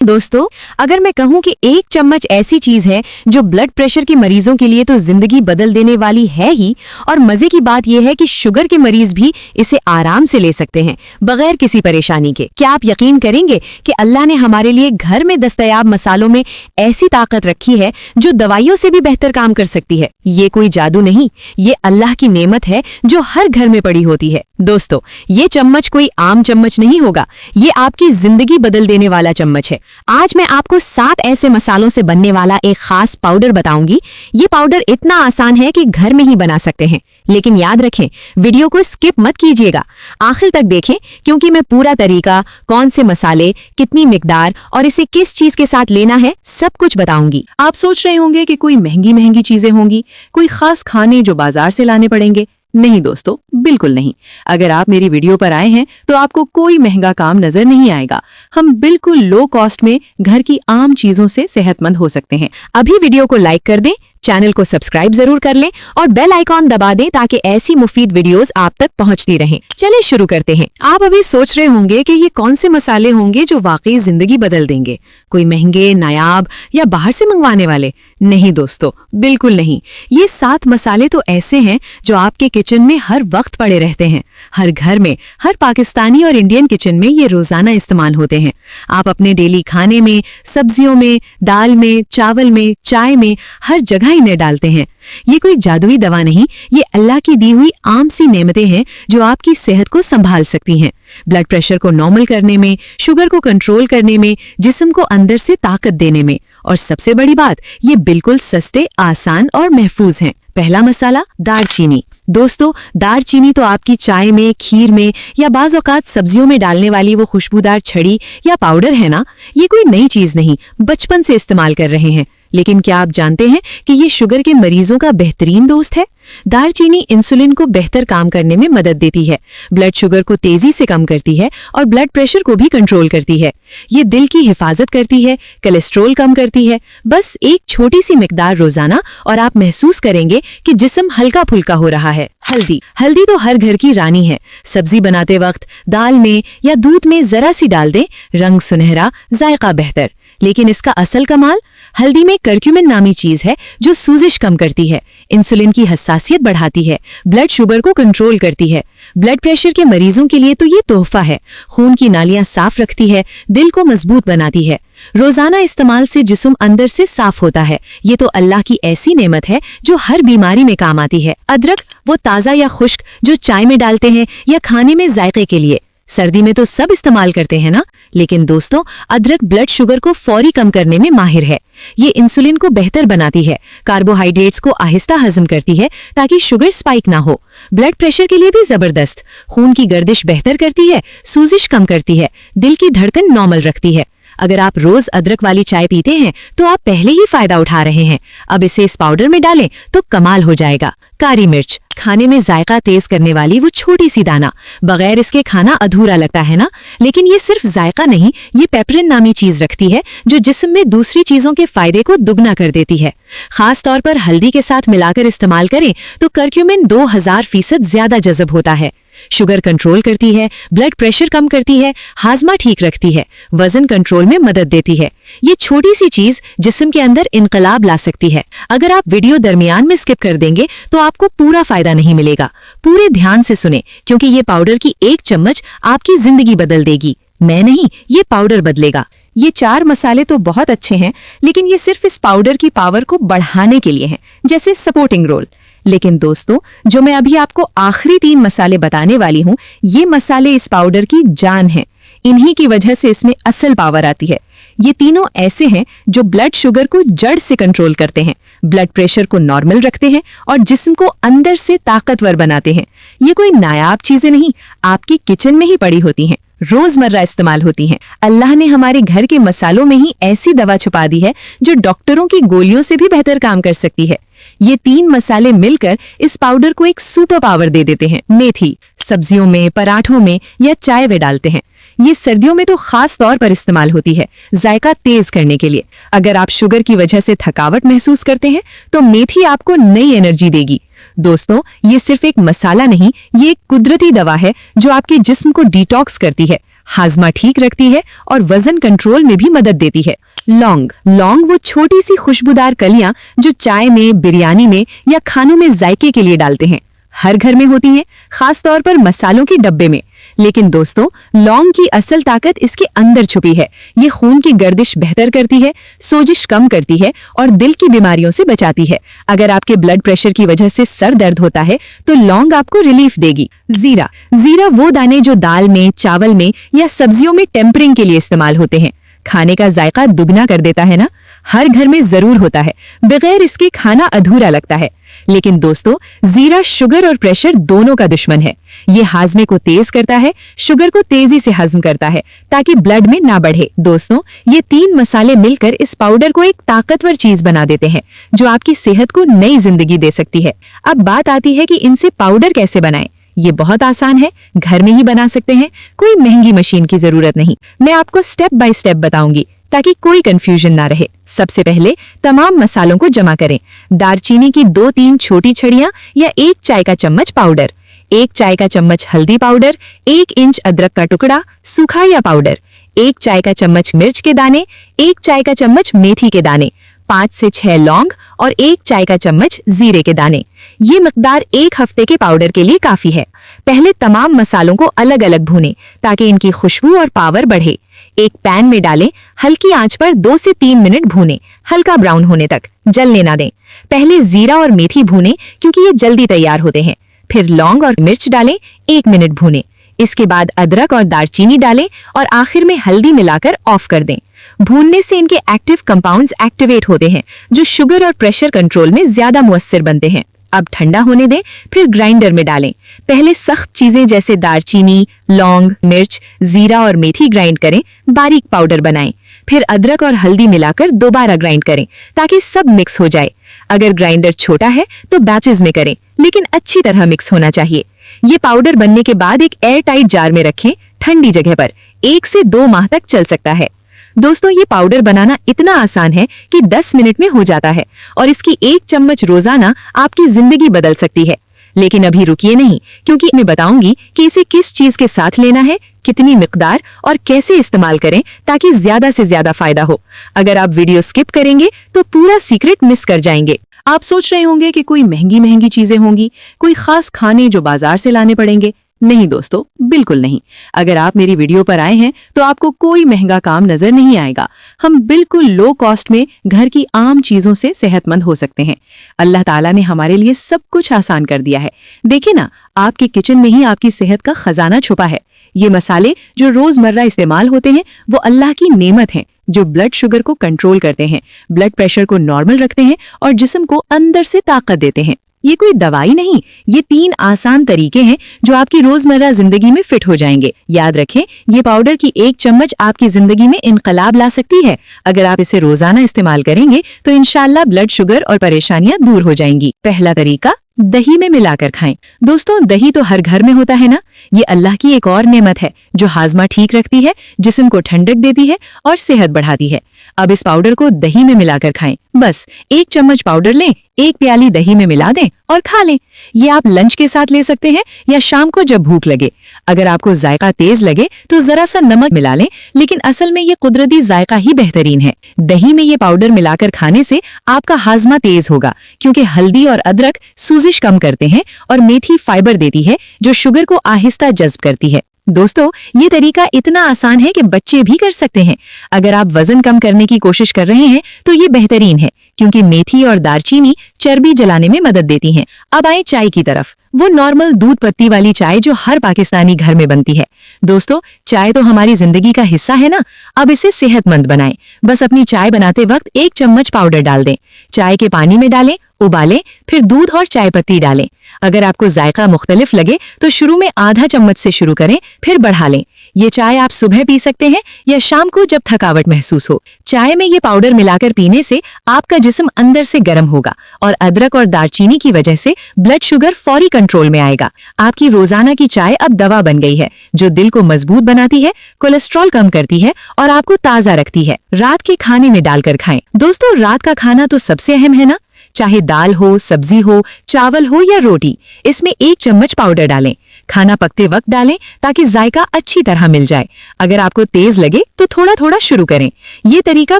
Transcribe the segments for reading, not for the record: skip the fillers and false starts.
दोस्तों, अगर मैं कहूं कि एक चम्मच ऐसी चीज है जो ब्लड प्रेशर के मरीजों के लिए तो जिंदगी बदल देने वाली है ही, और मजे की बात यह है कि शुगर के मरीज भी इसे आराम से ले सकते हैं बगैर किसी परेशानी के। क्या आप यकीन करेंगे कि अल्लाह ने हमारे लिए घर में दस्तयाब मसालों में ऐसी ताकत रखी है जो दवाइयों से भी बेहतर काम कर सकती है। ये कोई जादू नहीं, ये अल्लाह की नेमत है जो हर घर में पड़ी होती है। दोस्तों, ये चम्मच कोई आम चम्मच नहीं होगा, ये आपकी जिंदगी बदल देने वाला चम्मच है। आज मैं आपको 7 ऐसे मसालों से बनने वाला एक खास पाउडर बताऊंगी। ये पाउडर इतना आसान है कि घर में ही बना सकते हैं, लेकिन याद रखें, वीडियो को स्किप मत कीजिएगा, आखिर तक देखें, क्योंकि मैं पूरा तरीका, कौन से मसाले, कितनी मिकदार और इसे किस चीज के साथ लेना है, सब कुछ बताऊंगी। आप सोच रहे होंगे कि कोई महंगी महंगी चीजें होंगी, कोई खास खाने जो बाजार से लाने पड़ेंगे। नहीं दोस्तों, बिल्कुल नहीं। अगर आप मेरी वीडियो पर आए हैं तो आपको कोई महंगा काम नजर नहीं आएगा। हम बिल्कुल लो कॉस्ट में घर की आम चीजों से सेहतमंद हो सकते हैं। अभी वीडियो को लाइक कर दें, चैनल को सब्सक्राइब जरूर कर लें और बेल आइकॉन दबा दें ताकि ऐसी मुफीद वीडियोस आप तक पहुंचती रहें। चलिए शुरू करते हैं। आप अभी सोच रहे होंगे कि ये कौन से मसाले होंगे जो वाकई जिंदगी बदल देंगे, कोई महंगे, नायाब या बाहर से मंगवाने वाले। नहीं दोस्तों, बिल्कुल नहीं। ये 7 मसाले तो ऐसे हैं जो आपके किचन में हर वक्त पड़े रहते हैं। हर घर में, हर पाकिस्तानी और इंडियन किचन में ये रोजाना इस्तेमाल होते हैं। आप अपने डेली खाने में, सब्जियों में, दाल में, चावल में, चाय में, हर जगह इन्हें डालते हैं। ये कोई जादुई दवा नहीं, ये अल्लाह की दी हुई आम सी नेमतें हैं जो आपकी सेहत को संभाल सकती हैं। ब्लड प्रेशर को नॉर्मल करने में, शुगर को कंट्रोल करने में, जिस्म को अंदर से ताकत देने में, और सबसे बड़ी बात, ये बिल्कुल सस्ते, आसान और महफूज हैं। पहला मसाला, दालचीनी। दोस्तों, दालचीनी तो आपकी चाय में, खीर में या बाज़ औक़ात सब्जियों में डालने वाली वो खुशबूदार छड़ी या पाउडर है ना, ये कोई नई चीज नहीं, बचपन से इस्तेमाल कर रहे हैं। लेकिन क्या आप जानते हैं कि ये शुगर के मरीजों का बेहतरीन दोस्त है? दालचीनी इंसुलिन को बेहतर काम करने में मदद देती है, ब्लड शुगर को तेजी से कम करती है और ब्लड प्रेशर को भी कंट्रोल करती है। ये दिल की हिफाजत करती है, कोलेस्ट्रॉल कम करती है। बस एक छोटी सी मिकदार रोजाना और आप महसूस करेंगे कि जिस्म हल्का फुल्का हो रहा है। हल्दी तो हर घर की रानी है। सब्जी बनाते वक्त दाल में या दूध में जरा सी डाल दें, रंग सुनहरा, जायका बेहतर। लेकिन इसका असल कमाल, हल्दी में करक्यूमिन नामी चीज है जो सूजिश कम करती है, इंसुलिन की हसासियत बढ़ाती है, ब्लड शुगर को कंट्रोल करती है। ब्लड प्रेशर के मरीजों के लिए तो ये तोहफा है। खून की नालियां साफ रखती है, दिल को मजबूत बनाती है। रोजाना इस्तेमाल से जिस्म अंदर से साफ होता है। ये तो अल्लाह की ऐसी नेमत है जो हर बीमारी में काम आती है। अदरक, वो ताज़ा या खुश्क जो चाय में डालते हैं या खाने में जायके के लिए। सर्दी में तो सब इस्तेमाल करते हैं ना, लेकिन दोस्तों, अदरक ब्लड शुगर को फौरी कम करने में माहिर है। ये इंसुलिन को बेहतर बनाती है, कार्बोहाइड्रेट्स को आहिस्ता हजम करती है ताकि शुगर स्पाइक ना हो। ब्लड प्रेशर के लिए भी जबरदस्त, खून की गर्दिश बेहतर करती है, सूजिश कम करती है, दिल की धड़कन नॉर्मल रखती है। अगर आप रोज अदरक वाली चाय पीते हैं तो आप पहले ही फायदा उठा रहे हैं। अब इसे इस पाउडर में डालें तो कमाल हो जाएगा। काली मिर्च, खाने में जायका तेज करने वाली वो छोटी सी दाना, बगैर इसके खाना अधूरा लगता है ना, लेकिन ये सिर्फ जायका नहीं, ये पेपरिन नामी चीज रखती है जो जिस्म में दूसरी चीजों के फायदे को दुगना कर देती है। खास तौर पर हल्दी के साथ मिलाकर इस्तेमाल करें तो करक्यूमिन 2000% ज्यादा जज़ब होता है। शुगर कंट्रोल करती है, ब्लड प्रेशर कम करती है, हाजमा ठीक रखती है, वजन कंट्रोल में मदद देती है। ये छोटी सी चीज जिस्म के अंदर इनकलाब ला सकती है। अगर आप वीडियो दरमियान में स्किप कर देंगे तो आपको पूरा फायदा नहीं मिलेगा। पूरे ध्यान से सुने, क्योंकि ये पाउडर की एक चम्मच आपकी जिंदगी बदल देगी। मैं नहीं, ये पाउडर बदलेगा। ये 4 मसाले तो बहुत अच्छे हैं, लेकिन ये सिर्फ इस पाउडर की पावर को बढ़ाने के लिए हैं, जैसे सपोर्टिंग रोल। लेकिन दोस्तों, जो मैं अभी आपको आखिरी 3 मसाले बताने वाली हूँ, ये मसाले इस पाउडर की जान हैं। इन्हीं की वजह से इसमें असल पावर आती है। ये तीनों ऐसे हैं जो ब्लड शुगर को जड़ से कंट्रोल करते हैं, ब्लड प्रेशर को नॉर्मल रखते हैं और जिस्म को अंदर से ताकतवर बनाते हैं। ये कोई नायाब चीजें नहीं, आपकी किचन में ही पड़ी होती हैं, रोजमर्रा इस्तेमाल होती हैं। अल्लाह ने हमारे घर के मसालों में ही ऐसी दवा छुपा दी है जो डॉक्टरों की गोलियों से भी बेहतर काम कर सकती है। ये 3 मसाले मिलकर इस पाउडर को एक सुपर पावर दे देते हैं। मेथी, सब्जियों में, पराठों में या चाय में डालते हैं। ये सर्दियों में तो खास तौर पर इस्तेमाल होती है, जायका तेज करने के लिए। अगर आप शुगर की वजह से थकावट महसूस करते हैं तो मेथी आपको नई एनर्जी देगी। दोस्तों, ये सिर्फ एक मसाला नहीं, ये एक कुदरती दवा है जो आपके जिस्म को डिटॉक्स करती है, हाजमा ठीक रखती है और वजन कंट्रोल में भी मदद देती है। लौंग वो छोटी सी खुशबूदार कलियां जो चाय में, बिरयानी में या खानों में जायके के लिए डालते हैं। हर घर में होती हैं, खास तौर पर मसालों के डब्बे में। लेकिन दोस्तों, लौंग की असल ताकत इसके अंदर छुपी है। ये खून की गर्दिश बेहतर करती है, सोजिश कम करती है और दिल की बीमारियों से बचाती है। अगर आपके ब्लड प्रेशर की वजह से सर दर्द होता है तो लौंग आपको रिलीफ देगी। जीरा वो दाने जो दाल में, चावल में या सब्जियों में टेम्परिंग के लिए इस्तेमाल होते हैं। खाने का जायका दुगना कर देता है ना। हर घर में जरूर होता है, बगैर इसके खाना अधूरा लगता है। लेकिन दोस्तों, जीरा शुगर और प्रेशर दोनों का दुश्मन है। ये हाजमे को तेज करता है, शुगर को तेजी से हजम करता है ताकि ब्लड में ना बढ़े। दोस्तों, ये 3 मसाले मिलकर इस पाउडर को एक ताकतवर चीज बना देते हैं जो आपकी सेहत को नई जिंदगी दे सकती है। अब बात आती है कि इनसे पाउडर कैसे बनाएं। ये बहुत आसान है, घर में ही बना सकते हैं, कोई महंगी मशीन की जरूरत नहीं। मैं आपको स्टेप बाय स्टेप बताऊंगी ताकि कोई कंफ्यूजन ना रहे। सबसे पहले तमाम मसालों को जमा करें। दालचीनी की 2-3 छोटी छड़ियां या 1 चाय का चम्मच पाउडर, 1 चाय का चम्मच हल्दी पाउडर, 1 इंच अदरक का टुकड़ा सूखा या पाउडर, 1 चाय का चम्मच मिर्च के दाने, 1 चाय का चम्मच मेथी के दाने, 5 से 6 लौंग और 1 चाय का चम्मच जीरे के दाने। ये मिकदार 1 हफ्ते के पाउडर के लिए काफी है। पहले तमाम मसालों को अलग अलग भूनें ताकि इनकी खुशबू और पावर बढ़े। एक पैन में डालें, हल्की आंच पर 2 से 3 मिनट भूनें, हल्का ब्राउन होने तक, जलने ना दें। पहले जीरा और मेथी भूनें क्योंकि ये जल्दी तैयार होते हैं। फिर लौंग और मिर्च डालें, 1 मिनट भूनें। इसके बाद अदरक और दालचीनी डालें और आखिर में हल्दी मिलाकर ऑफ कर दें। भूनने से इनके एक्टिव कंपाउंड्स एक्टिवेट होते हैं जो शुगर और प्रेशर कंट्रोल में ज्यादा मुअस्सिर बनते हैं। अब ठंडा होने दें, फिर ग्राइंडर में डालें। पहले सख्त चीजें जैसे दालचीनी, लौंग, मिर्च, जीरा और मेथी ग्राइंड करें, बारीक पाउडर बनाएं। फिर अदरक और हल्दी मिलाकर दोबारा ग्राइंड करें ताकि सब मिक्स हो जाए। अगर ग्राइंडर छोटा है तो बैचेस में करें, लेकिन अच्छी तरह मिक्स होना चाहिए। ये पाउडर बनने के बाद एक एयर टाइट जार में रखें, ठंडी जगह पर। 1 से 2 माह तक चल सकता है। दोस्तों, ये पाउडर बनाना इतना आसान है कि 10 मिनट में हो जाता है और इसकी 1 चम्मच रोजाना आपकी जिंदगी बदल सकती है। लेकिन अभी रुकिए नहीं, क्योंकि मैं बताऊंगी कि इसे किस चीज के साथ लेना है, कितनी मिकदार और कैसे इस्तेमाल करें ताकि ज्यादा से ज्यादा फायदा हो। अगर आप वीडियो स्किप करेंगे तो पूरा सीक्रेट मिस कर जाएंगे। आप सोच रहे होंगे कि कोई महंगी चीजें होंगी, कोई खास खाने जो बाजार से लाने पड़ेंगे। नहीं दोस्तों, बिल्कुल नहीं। अगर आप मेरी वीडियो पर आए हैं तो आपको कोई महंगा काम नजर नहीं आएगा। हम बिल्कुल लो कॉस्ट में घर की आम चीजों से सेहतमंद हो सकते हैं। अल्लाह ताला ने हमारे लिए सब कुछ आसान कर दिया है। देखिए ना, आपके किचन में ही आपकी सेहत का खजाना छुपा है। ये मसाले जो रोजमर्रा इस्तेमाल होते हैं वो अल्लाह की नेमत हैं, जो ब्लड शुगर को कंट्रोल करते हैं, ब्लड प्रेशर को नॉर्मल रखते हैं और जिस्म को अंदर से ताकत देते हैं। ये कोई दवाई नहीं, ये 3 आसान तरीके हैं जो आपकी रोजमर्रा जिंदगी में फिट हो जाएंगे। याद रखें, ये पाउडर की 1 चम्मच आपकी जिंदगी में इनकलाब ला सकती है। अगर आप इसे रोजाना इस्तेमाल करेंगे तो इंशाल्लाह ब्लड शुगर और परेशानियां दूर हो जाएंगी। पहला तरीका, दही में मिलाकर खाएं। दोस्तों, दही तो हर घर में होता है ना। ये अल्लाह की एक और नेमत है जो हाजमा ठीक रखती है, जिस्म को ठंडक देती है और सेहत बढ़ाती है। अब इस पाउडर को दही में मिलाकर खाएं। बस 1 चम्मच पाउडर लें, 1 प्याली दही में मिला दें और खा लें। ये आप लंच के साथ ले सकते हैं या शाम को जब भूख लगे। अगर आपको जायका तेज लगे तो जरा सा नमक मिला लें, लेकिन असल में ये कुदरती जायका ही बेहतरीन है। दही में ये पाउडर मिलाकर खाने से आपका हाजमा तेज होगा, क्योंकि हल्दी और अदरक सूजिश कम करते हैं और मेथी फाइबर देती है जो शुगर को आहिस्ता जज्ब करती है। दोस्तों, ये तरीका इतना आसान है कि बच्चे भी कर सकते हैं। अगर आप वजन कम करने की कोशिश कर रहे हैं तो ये बेहतरीन है, क्योंकि मेथी और दालचीनी चर्बी जलाने में मदद देती हैं। अब आए चाय की तरफ, वो नॉर्मल दूध पत्ती वाली चाय जो हर पाकिस्तानी घर में बनती है। दोस्तों, चाय तो हमारी जिंदगी का हिस्सा है ना। अब इसे सेहतमंद बनाएं। बस अपनी चाय बनाते वक्त 1 चम्मच पाउडर डाल दें, चाय के पानी में डालें, उबालें, फिर दूध और चाय पत्ती डालें। अगर आपको जायका मुख्तलिफ लगे तो शुरू में आधा चम्मच से शुरू करें, फिर बढ़ा लें। ये चाय आप सुबह पी सकते हैं या शाम को जब थकावट महसूस हो। चाय में ये पाउडर मिलाकर पीने से आपका जिस्म अंदर से गर्म होगा और अदरक और दालचीनी की वजह से ब्लड शुगर फौरी कंट्रोल में आएगा। आपकी रोजाना की चाय अब दवा बन गई है, जो दिल को मजबूत बनाती है, कोलेस्ट्रॉल कम करती है और आपको ताजा रखती है। रात के खाने में डालकर खाएं। दोस्तों, रात का खाना तो सबसे अहम है ना। चाहे दाल हो, सब्जी हो, चावल हो या रोटी, इसमें 1 चम्मच पाउडर डालें। खाना पकते वक्त डालें ताकि जायका अच्छी तरह मिल जाए। अगर आपको तेज लगे तो थोड़ा थोड़ा शुरू करें। ये तरीका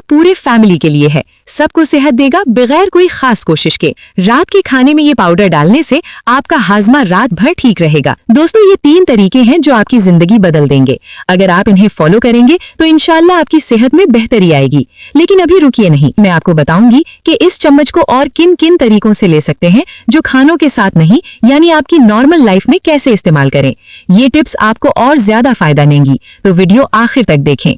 पूरे फैमिली के लिए है, सबको सेहत देगा बगैर कोई खास कोशिश के। रात के खाने में ये पाउडर डालने से आपका हाजमा रात भर ठीक रहेगा। दोस्तों, ये 3 तरीके हैं जो आपकी जिंदगी बदल देंगे। अगर आप इन्हें फॉलो करेंगे तो इंशाल्लाह आपकी सेहत में बेहतरी आएगी। लेकिन अभी रुकिए नहीं, मैं आपको बताऊंगी कि इस चम्मच को और किन किन तरीकों से ले सकते हैं जो खानों के साथ नहीं, यानी आपकी नॉर्मल लाइफ में कैसे इस्तेमाल करें। ये टिप्स आपको और ज्यादा फायदा देंगी, तो वीडियो आखिर तक देखें।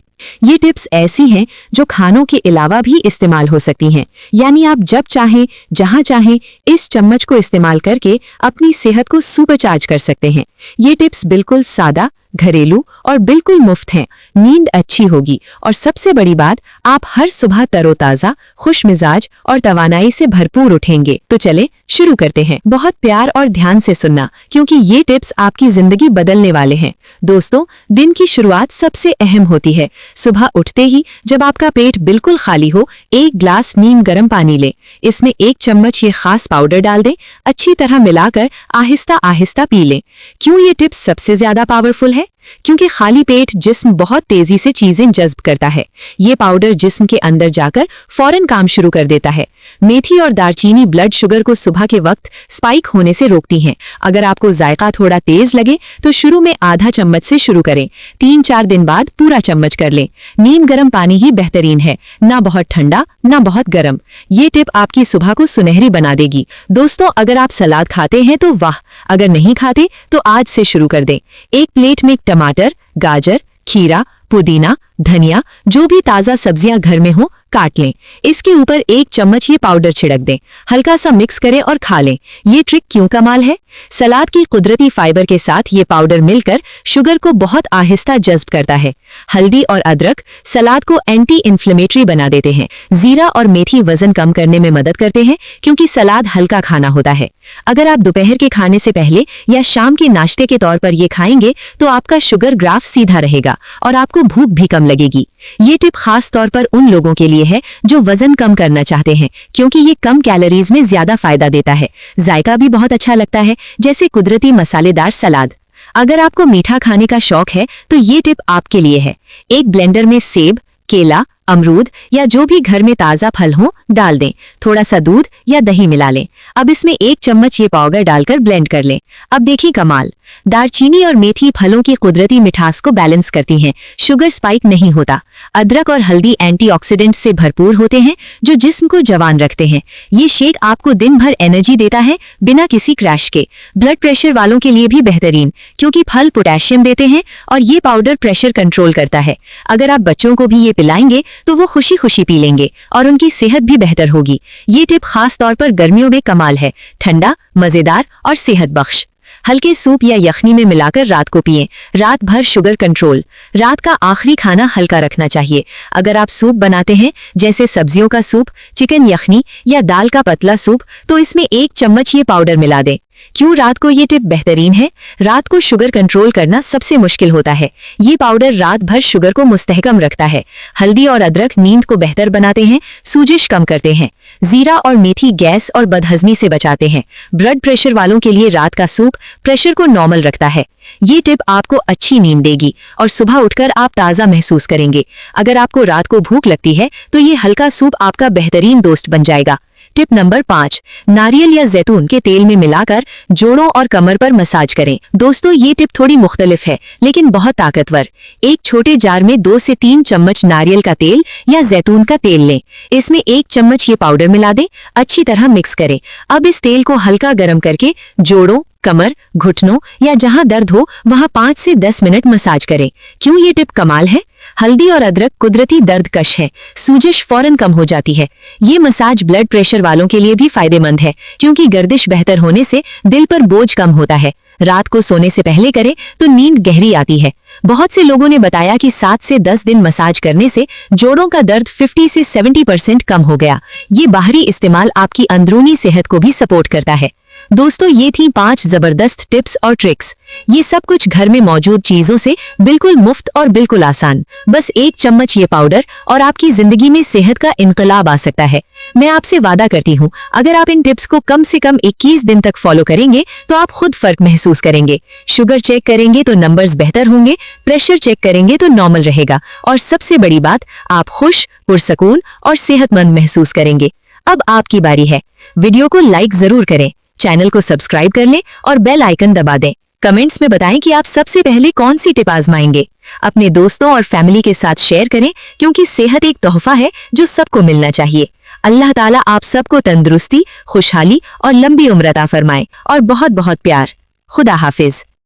ये टिप्स ऐसी हैं जो खानों के अलावा भी इस्तेमाल हो सकती हैं, यानी आप जब चाहें जहां चाहें इस चम्मच को इस्तेमाल करके अपनी सेहत को सुपरचार्ज कर सकते हैं। ये टिप्स बिल्कुल सादा, घरेलू और बिल्कुल मुफ्त हैं। नींद अच्छी होगी और सबसे बड़ी बात, आप हर सुबह तरोताजा, खुश मिजाज और तवानाई से भरपूर उठेंगे। तो चले शुरू करते हैं। बहुत प्यार और ध्यान से सुनना, क्योंकि ये टिप्स आपकी जिंदगी बदलने वाले हैं। दोस्तों, दिन की शुरुआत सबसे अहम होती है। सुबह उठते ही जब आपका पेट बिल्कुल खाली हो, 1 ग्लास नीम गर्म पानी लें। इसमें 1 चम्मच ये खास पाउडर डाल दें। अच्छी तरह मिलाकर आहिस्ता आहिस्ता पी लें। क्यों ये टिप्स सबसे ज्यादा पावरफुल है? क्योंकि खाली पेट जिस्म बहुत तेजी से चीजें जज्ब करता है। ये पाउडर जिस्म के अंदर जाकर फौरन काम शुरू कर देता है। मेथी और दालचीनी ब्लड शुगर को सुबह के वक्त स्पाइक होने से रोकती हैं। अगर आपको जायका थोड़ा तेज लगे तो शुरू में आधा चम्मच से शुरू करें। 3-4 दिन बाद पूरा चम्मच कर लें। नीम गर्म पानी ही बेहतरीन है, ना बहुत ठंडा ना बहुत गर्म। ये टिप आपकी सुबह को सुनहरी बना देगी। दोस्तों, अगर आप सलाद खाते हैं तो वाह, अगर नहीं खाते तो आज से शुरू कर दें। एक प्लेट में टमाटर, गाजर, खीरा, पुदीना, धनिया, जो भी ताज़ा सब्जियां घर में हो काट लें। इसके ऊपर 1 चम्मच ये पाउडर छिड़क दें। हल्का सा मिक्स करें और खा लें। ये ट्रिक क्यों कमाल है? सलाद की कुदरती फाइबर के साथ ये पाउडर मिलकर शुगर को बहुत आहिस्ता जज्ब करता है। हल्दी और अदरक सलाद को एंटी इन्फ्लेमेटरी बना देते हैं। जीरा और मेथी वजन कम करने में मदद करते हैं, क्योंकि सलाद हल्का खाना होता है। अगर आप दोपहर के खाने से पहले या शाम के नाश्ते के तौर पर ये खाएंगे तो आपका शुगर ग्राफ सीधा रहेगा और आपको भूख भी कम लगेगी। ये टिप खास तौर पर उन लोगों के लिए है जो वजन कम करना चाहते हैं, क्योंकि ये कम कैलोरीज में ज्यादा फायदा देता है। जायका भी बहुत अच्छा लगता है, जैसे कुदरती मसालेदार सलाद। अगर आपको मीठा खाने का शौक है तो ये टिप आपके लिए है। एक ब्लेंडर में सेब, केला, अमरूद या जो भी घर में ताज़ा फल हो डाल दें। थोड़ा सा दूध या दही मिला लें। अब इसमें 1 चम्मच ये पाउडर डालकर ब्लेंड कर लें। अब देखिए कमाल, दालचीनी और मेथी फलों की कुदरती मिठास को बैलेंस करती हैं। शुगर स्पाइक नहीं होता। अदरक और हल्दी एंटीऑक्सीडेंट्स से भरपूर होते हैं जो जिस्म को जवान रखते हैं। ये शेक आपको दिन भर एनर्जी देता है बिना किसी क्रैश के। ब्लड प्रेशर वालों के लिए भी बेहतरीन, क्योंकि फल पोटेशियम देते हैं और ये पाउडर प्रेशर कंट्रोल करता है। अगर आप बच्चों को भी ये पिलाएंगे तो वो खुशी खुशी पी लेंगे और उनकी सेहत भी बेहतर होगी। ये टिप खास तौर पर गर्मियों में कमाल है। ठंडा, मजेदार और सेहत बख्श। हल्के सूप या यखनी में मिलाकर रात को पिएं। रात भर शुगर कंट्रोल। रात का आखिरी खाना हल्का रखना चाहिए। अगर आप सूप बनाते हैं, जैसे सब्जियों का सूप, चिकन यखनी या दाल का पतला सूप, तो इसमें 1 चम्मच ये पाउडर मिला दें। क्यों रात को ये टिप बेहतरीन है? रात को शुगर कंट्रोल करना सबसे मुश्किल होता है। ये पाउडर रात भर शुगर को मुस्तहकम रखता है। हल्दी और अदरक नींद को बेहतर बनाते हैं, सूजिश कम करते हैं। जीरा और मेथी गैस और बदहजमी से बचाते हैं। ब्लड प्रेशर वालों के लिए रात का सूप प्रेशर को नॉर्मल रखता है। ये टिप आपको अच्छी नींद देगी और सुबह उठकर आप ताज़ा महसूस करेंगे। अगर आपको रात को भूख लगती है तो ये हल्का सूप आपका बेहतरीन दोस्त बन जाएगा। टिप नंबर 5, नारियल या जैतून के तेल में मिलाकर जोड़ों और कमर पर मसाज करें। दोस्तों, ये टिप थोड़ी मुख्तलिफ है लेकिन बहुत ताकतवर। एक छोटे जार में 2 से 3 चम्मच नारियल का तेल या जैतून का तेल लें। इसमें 1 चम्मच ये पाउडर मिला दें। अच्छी तरह मिक्स करें। अब इस तेल को हल्का गर्म करके जोड़ों, कमर, घुटनों या जहां दर्द हो वहां 5 से 10 मिनट मसाज करें। क्यों ये टिप कमाल है? हल्दी और अदरक कुदरती दर्द कश है। सूजिश फौरन कम हो जाती है। ये मसाज ब्लड प्रेशर वालों के लिए भी फायदेमंद है, क्योंकि गर्दिश बेहतर होने से दिल पर बोझ कम होता है। रात को सोने से पहले करें तो नींद गहरी आती है। बहुत से लोगों ने बताया कि 7 से 10 दिन मसाज करने से जोड़ों का दर्द 50 से 70% कम हो गया। ये बाहरी इस्तेमाल आपकी अंदरूनी सेहत को भी सपोर्ट करता है। दोस्तों, ये थी 5 जबरदस्त टिप्स और ट्रिक्स। ये सब कुछ घर में मौजूद चीजों से बिल्कुल मुफ्त और बिल्कुल आसान। बस 1 चम्मच ये पाउडर और आपकी जिंदगी में सेहत का इनकलाब आ सकता है। मैं आपसे वादा करती हूँ, अगर आप इन टिप्स को कम से कम 21 दिन तक फॉलो करेंगे तो आप खुद फर्क महसूस करेंगे। शुगर चेक करेंगे तो नंबर्स बेहतर होंगे, प्रेशर चेक करेंगे तो नॉर्मल रहेगा, और सबसे बड़ी बात, आप खुश, पुरसकून और सेहतमंद महसूस करेंगे। अब आपकी बारी है। वीडियो को लाइक जरूर करें, चैनल को सब्सक्राइब कर लें और बेल आइकन दबा दें। कमेंट्स में बताएं कि आप सबसे पहले कौन सी टिप आजमाएंगे। अपने दोस्तों और फैमिली के साथ शेयर करें, क्योंकि सेहत एक तोहफा है जो सबको मिलना चाहिए। अल्लाह ताला आप सबको तंदुरुस्ती, खुशहाली और लंबी उम्र अता फरमाए, और बहुत बहुत प्यार। खुदा हाफिज।